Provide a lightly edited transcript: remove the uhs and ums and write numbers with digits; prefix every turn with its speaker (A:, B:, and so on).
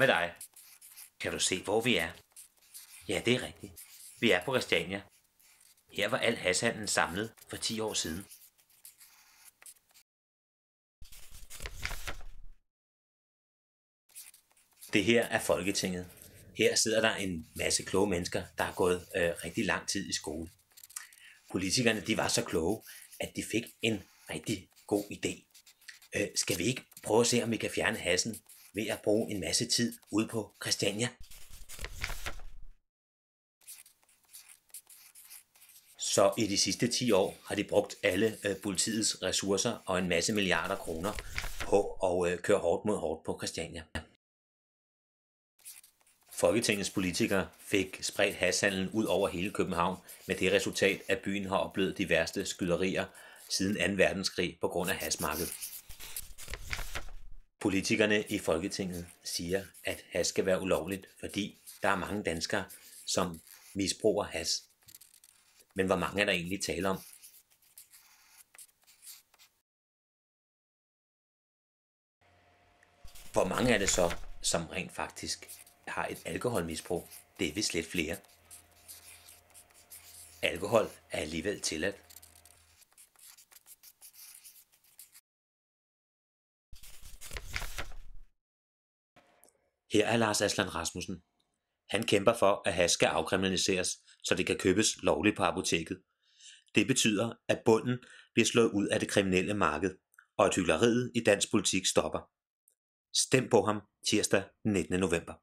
A: med dig. Kan du se, hvor vi er? Ja, det er rigtigt. Vi er på Christiania. Her var al hashhandlen samlet for 10 år siden. Det her er Folketinget. Her sidder der en masse kloge mennesker, der har gået rigtig lang tid i skole. Politikerne de var så kloge, at de fik en rigtig god idé. Skal vi ikke prøve at se, om vi kan fjerne hassen ved at bruge en masse tid ude på Christiania? Så i de sidste 10 år har de brugt alle politiets ressourcer og en masse milliarder kroner på at køre hårdt mod hårdt på Christiania. Folketingets politikere fik spredt hashhandlen ud over hele København med det resultat, at byen har oplevet de værste skyderier siden 2. verdenskrig på grund af hashmarkedet. Politikerne i Folketinget siger, at hash skal være ulovligt, fordi der er mange danskere, som misbruger hash. Men hvor mange er der egentlig tale om? Hvor mange er det så, som rent faktisk har et alkoholmisbrug? Det er vist lidt flere. Alkohol er alligevel tilladt. Her er Lars Aslan Rasmussen. Han kæmper for, at hash skal afkriminaliseres, så det kan købes lovligt på apoteket. Det betyder, at bunden bliver slået ud af det kriminelle marked, og at hykleriet i dansk politik stopper. Stem på ham tirsdag den 19. november.